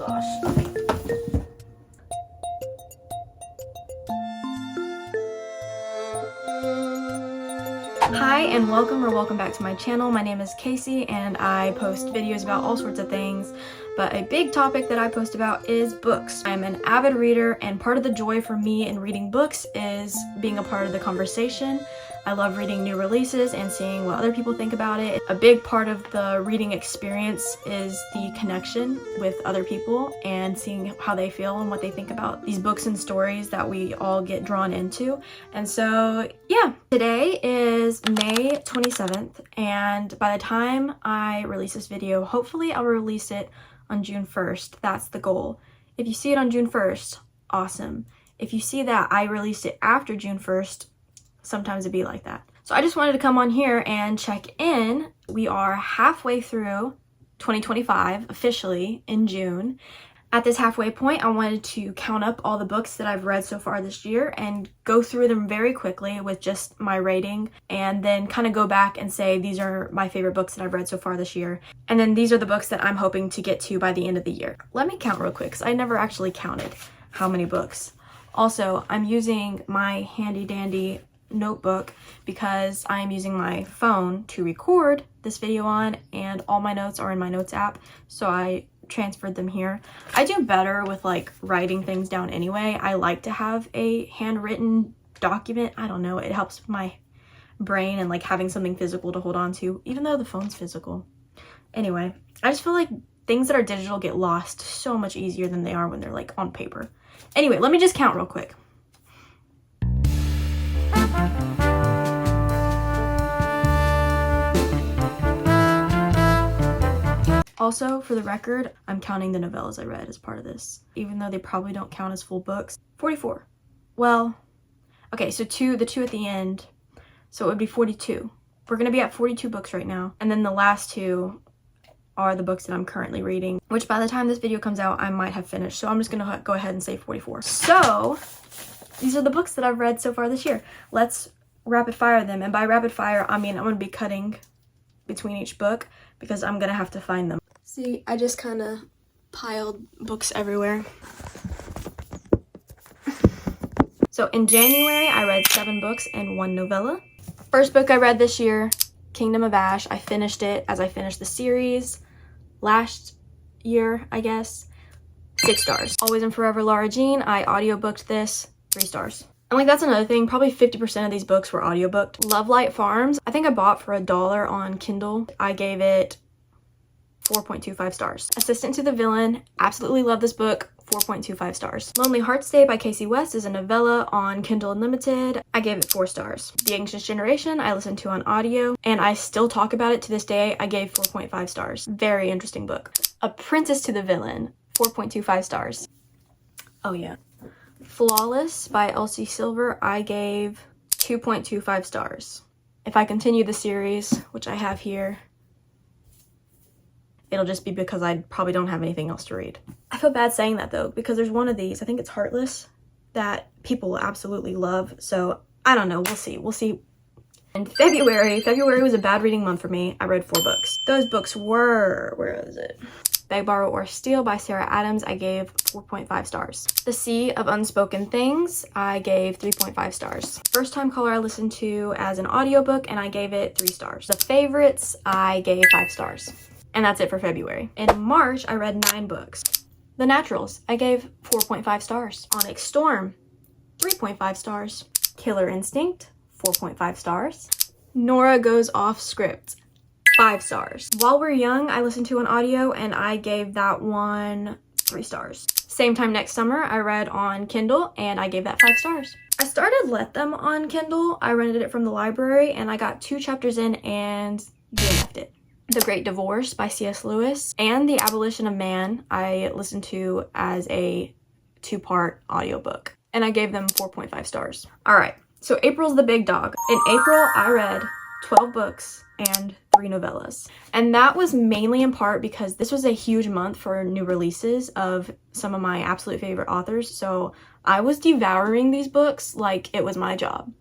gosh. Hi and welcome back to my channel. My name is Casey and I post videos about all sorts of things, but a big topic that I post about is books. I'm an avid reader, and part of the joy for me in reading books is being a part of the conversation. I love reading new releases and seeing what other people think about it. A big part of the reading experience is the connection with other people and seeing how they feel and what they think about these books and stories that we all get drawn into. And so, yeah, today is May 27th, and by the time I release this video, hopefully I'll release it on June 1st. That's the goal. If you see it on June 1st, awesome. If you see that I released it after June 1st, sometimes it'd be like that. So I just wanted to come on here and check in. We are halfway through 2025, officially in June. At this halfway point, I wanted to count up all the books that I've read so far this year and go through them very quickly with just my rating, and then kind of go back and say these are my favorite books that I've read so far this year, and then these are the books that I'm hoping to get to by the end of the year. Let me count real quick because I never actually counted how many books. Also, I'm using my handy dandy notebook because I'm using my phone to record this video on, and all my notes are in my notes app, so I transferred them here. I do better with like writing things down anyway. I like to have a handwritten document. I don't know, it helps with my brain and like having something physical to hold on to, even though the phone's physical. Anyway, I just feel like things that are digital get lost so much easier than they are when they're like on paper. Anyway, let me just count real quick. Also, for the record, I'm counting the novellas I read as part of this, even though they probably don't count as full books. 44. Well, okay, so the two at the end, so it would be 42. We're gonna be at 42 books right now, and then the last two are the books that I'm currently reading, which by the time this video comes out, I might have finished, so I'm just gonna go ahead and say 44. So, these are the books that I've read so far this year. Let's rapid fire them, and by rapid fire, I mean I'm gonna be cutting between each book because I'm gonna have to find them. See, I just kind of piled books everywhere. So in January, I read 7 books and 1 novella. First book I read this year, Kingdom of Ash. I finished it as I finished the series last year, I guess. 6 stars. Always and Forever, Lara Jean. I audiobooked this, 3 stars. And like, that's another thing, probably 50% of these books were audiobooked. Love Light Farms, I think I bought for $1 on Kindle. I gave it 4.25 stars. Assistant to the Villain, absolutely love this book, 4.25 stars. Lonely Hearts Day by Casey West is a novella on Kindle Unlimited. I gave it 4 stars. The Anxious Generation, I listened to on audio, and I still talk about it to this day. I gave 4.5 stars. Very interesting book. Apprentice to the Villain, 4.25 stars. Oh yeah. Flawless by Elsie Silver, I gave 2.25 stars. If I continue the series, which I have here, it'll just be because I probably don't have anything else to read. I feel bad saying that though, because there's one of these, I think it's Heartless, that people will absolutely love. So I don't know, we'll see. And February was a bad reading month for me. I read 4 books. Those books were, where is it? Beg, Borrow, or Steal by Sarah Adams, I gave 4.5 stars. The Sea of Unspoken Things, I gave 3.5 stars. First Time Caller I listened to as an audiobook, and I gave it 3 stars. The Favorites, I gave 5 stars. And that's it for February. In March, I read 9 books. The Naturals, I gave 4.5 stars. Onyx Storm, 3.5 stars. Killer Instinct, 4.5 stars. Nora Goes Off Script, 5 stars. While We're Young, I listened to an audio, and I gave that one 3 stars. Same Time Next Summer, I read on Kindle, and I gave that 5 stars. I started Let Them on Kindle. I rented it from the library, and I got 2 chapters in and DNF'd it. The Great Divorce by C.S. Lewis and The Abolition of Man I listened to as a 2-part audiobook, and I gave them 4.5 stars. All right, so April's the big dog. In April, I read 12 books and 3 novellas, and that was mainly in part because this was a huge month for new releases of some of my absolute favorite authors, so I was devouring these books like it was my job,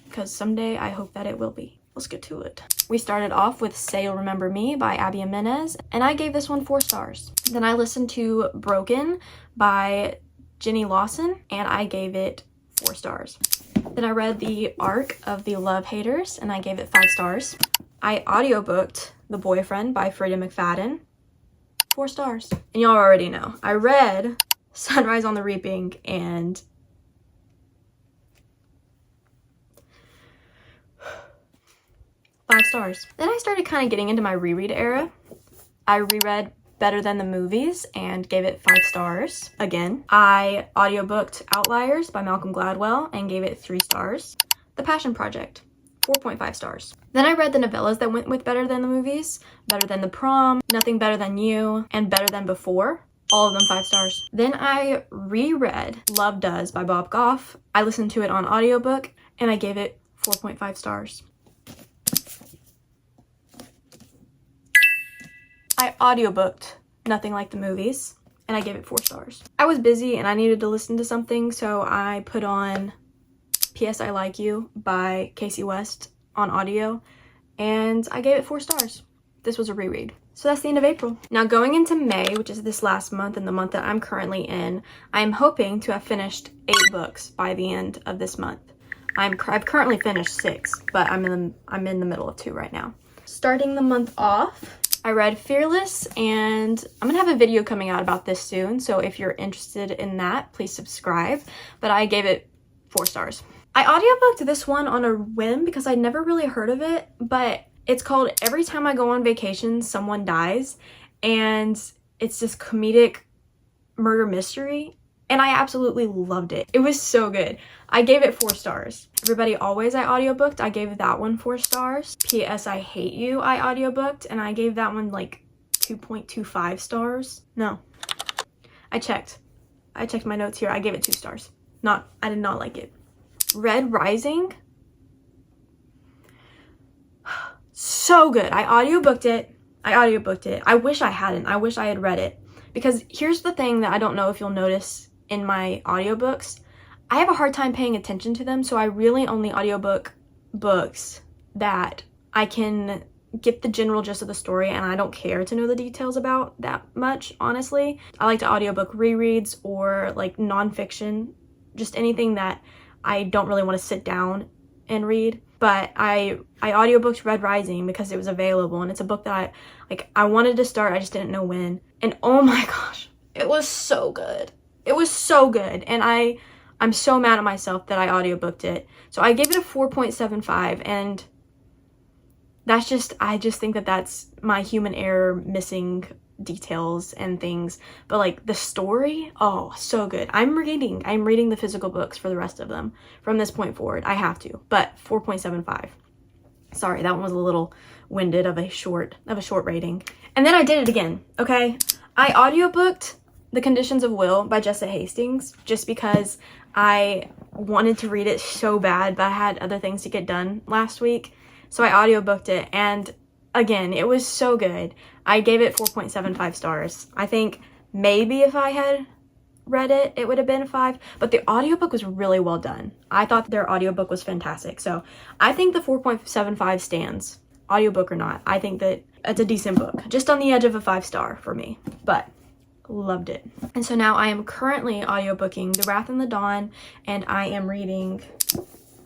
because someday I hope that it will be. let's get to it. We started off with Say You'll Remember Me by Abby Jimenez, and I gave this one 4 stars. Then I listened to Broken by Jenny Lawson, and I gave it 4 stars. Then I read The Arc of the Love Haters, and I gave it 5 stars. I audiobooked The Boyfriend by Frida McFadden, 4 stars. And y'all already know, I read Sunrise on the Reaping, and five stars. Then I started kind of getting into my reread era. I reread Better Than the Movies and gave it 5 stars again. I audiobooked Outliers by Malcolm Gladwell and gave it 3 stars. The Passion Project, 4.5 stars. Then I read the novellas that went with Better Than the Movies, Better Than the Prom, Nothing Better Than You, and Better Than Before. All of them 5 stars. Then I reread Love Does by Bob Goff. I listened to it on audiobook and I gave it 4.5 stars. I audiobooked Nothing Like the Movies, and I gave it 4 stars. I was busy and I needed to listen to something, so I put on P.S. I Like You by Casey West on audio, and I gave it 4 stars. This was a reread. So that's the end of April. Now going into May, which is this last month and the month that I'm currently in, I'm hoping to have finished 8 books by the end of this month. I've currently finished 6, but I'm in the middle of 2 right now. Starting the month off, I read Fearless, and I'm gonna have a video coming out about this soon, so if you're interested in that, please subscribe. But I gave it 4 stars. I audiobooked this one on a whim because I'd never really heard of it, but it's called Every Time I Go on Vacation, Someone Dies, and it's this comedic murder mystery, and I absolutely loved it. It was so good. I gave it 4 stars. Everybody Always I audiobooked, I gave that one 4 stars. P.S. I Hate You I audiobooked, and I gave that one like 2.25 stars. No, I checked my notes here. I gave it 2 stars. I did not like it. Red Rising, so good. I audiobooked it. I wish I hadn't. I wish I had read it, because here's the thing that I don't know if you'll notice in my audiobooks. I have a hard time paying attention to them, so I really only audiobook books that I can get the general gist of the story and I don't care to know the details about that much, honestly. I like to audiobook rereads or like nonfiction, just anything that I don't really want to sit down and read. But I audiobooked Red Rising because it was available, and it's a book that I wanted to start, I just didn't know when. And oh my gosh, it was so good. It was so good, and I'm so mad at myself that I audiobooked it. So I gave it a 4.75, and that's I just think that that's my human error missing details and things. But like the story, oh, so good. I'm reading the physical books for the rest of them from this point forward. I have to, but 4.75. Sorry, that one was a little winded of a short rating. And then I did it again, okay? I audiobooked The Conditions of Will by Jessa Hastings just because I wanted to read it so bad, but I had other things to get done last week. So I audiobooked it, and again, it was so good. I gave it 4.75 stars. I think maybe if I had read it, it would have been 5, but the audiobook was really well done. I thought their audiobook was fantastic. So I think the 4.75 stands, audiobook or not. I think that it's a decent book, just on the edge of a 5-star for me, but loved it. And so now I am currently audiobooking The Wrath and the Dawn, and I am reading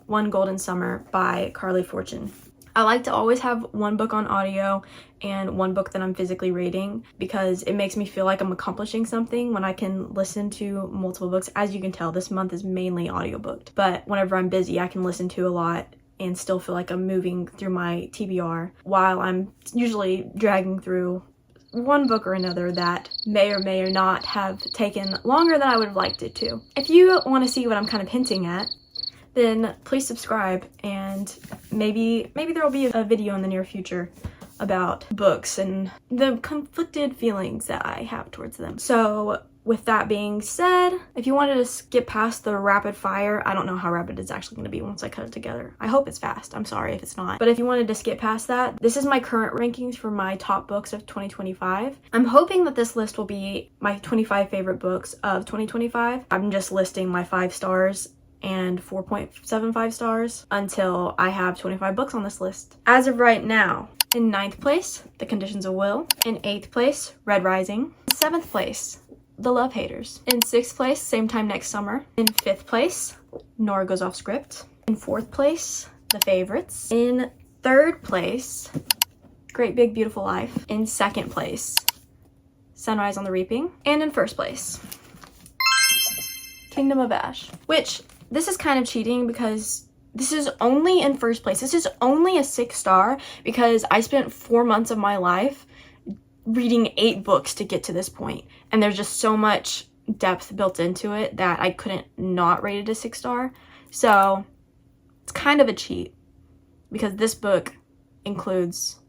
One Golden Summer by Carly Fortune. I like to always have one book on audio and one book that I'm physically reading, because it makes me feel like I'm accomplishing something when I can listen to multiple books. As you can tell, this month is mainly audiobooked, but whenever I'm busy, I can listen to a lot and still feel like I'm moving through my TBR while I'm usually dragging through one book or another that may or may or not have taken longer than I would have liked it to. If you want to see what I'm kind of hinting at, then please subscribe, and maybe there will be a video in the near future about books and the conflicted feelings that I have towards them. So with that being said, if you wanted to skip past the rapid fire, I don't know how rapid it's actually going to be once I cut it together. I hope it's fast. I'm sorry if it's not. But if you wanted to skip past that, this is my current rankings for my top books of 2025. I'm hoping that this list will be my 25 favorite books of 2025. I'm just listing my 5 stars and 4.75 stars until I have 25 books on this list. As of right now, in 9th place, The Conditions of Will. In 8th place, Red Rising. In 7th place, The Love Haters. In 6th place, Same Time Next Summer. In 5th place, Nora Goes Off Script. In 4th place, The Favorites. In 3rd place, Great Big Beautiful Life. In 2nd place, Sunrise on the Reaping. And in 1st place, Kingdom of Ash. Which, this is kind of cheating because this is only in 1st place. This is only a 6-star because I spent 4 months of my life reading 8 books to get to this point. And there's just so much depth built into it that I couldn't not rate it a 6-star. So it's kind of a cheat because this book includes,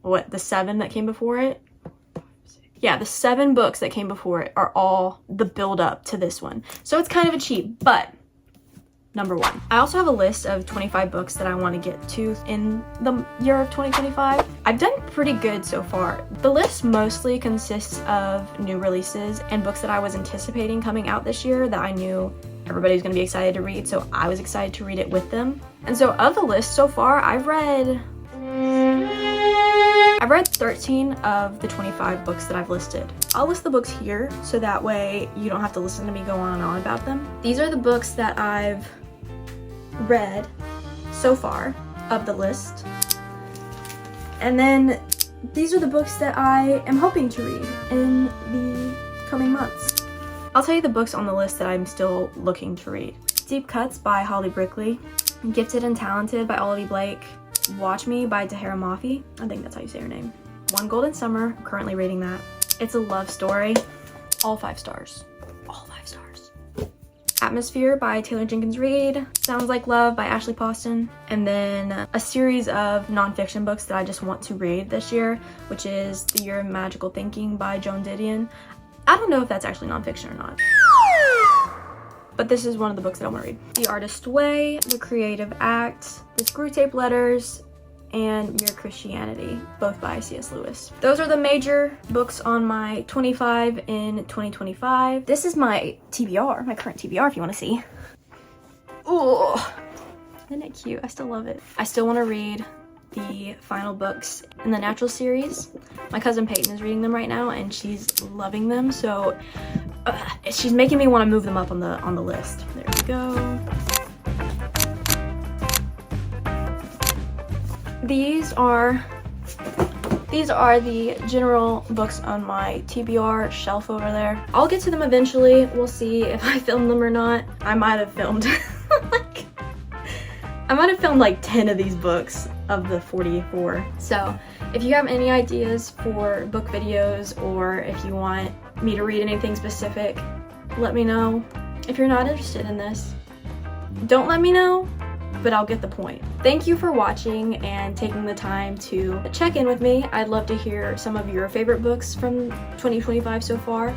what, the 7 that came before it? Yeah, the 7 books that came before it are all the build up to this one. So it's kind of a cheat, but number 1. I also have a list of 25 books that I want to get to in the year of 2025. I've done pretty good so far. The list mostly consists of new releases and books that I was anticipating coming out this year that I knew everybody was going to be excited to read, so I was excited to read it with them. And so of the list so far, I've read 13 of the 25 books that I've listed. I'll list the books here so that way you don't have to listen to me go on and on about them. These are the books that I've read so far of the list. And then these are the books that I am hoping to read in the coming months. I'll tell you the books on the list that I'm still looking to read. Deep Cuts by Holly Brickley. Gifted and Talented by Olivia Blake. Watch Me by Tahira Mafi. I think that's how you say her name. One Golden Summer, I'm currently reading that. It's a love story. All 5 stars. All 5 stars. Atmosphere by Taylor Jenkins Reid. Sounds Like Love by Ashley Poston. And then a series of nonfiction books that I just want to read this year, which is The Year of Magical Thinking by Joan Didion. I don't know if that's actually nonfiction or not, but this is one of the books that I want to read. The Artist's Way, The Creative Act, The Screwtape Letters, and Mere Christianity, both by C.S. Lewis. Those are the major books on my 25 in 2025. This is my TBR, my current TBR if you want to see. Ooh, isn't it cute? I still love it. I still want to read the final books in the Natural series. My cousin Peyton is reading them right now and she's loving them, so she's making me want to move them up on the list. There we go. These are the general books on my TBR shelf over there. I'll get to them eventually. We'll see if I film them or not. I might have filmed like 10 of these books of the 44. So if you have any ideas for book videos or if you want me to read anything specific, let me know. If you're not interested in this, don't let me know, but I'll get the point. Thank you for watching and taking the time to check in with me. I'd love to hear some of your favorite books from 2025 so far.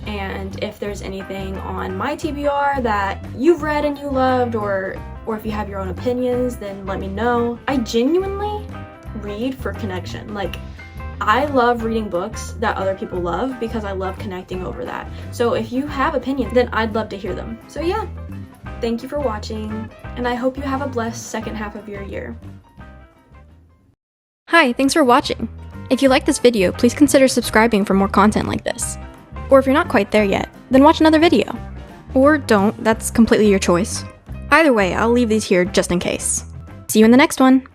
And if there's anything on my TBR that you've read and you loved, or if you have your own opinions, then let me know. I genuinely read for connection. Like, I love reading books that other people love because I love connecting over that. So if you have opinions, then I'd love to hear them. So yeah, thank you for watching, and I hope you have a blessed second half of your year. Hi, thanks for watching. If you like this video, please consider subscribing for more content like this. Or if you're not quite there yet, then watch another video. Or don't, that's completely your choice. Either way, I'll leave these here just in case. See you in the next one!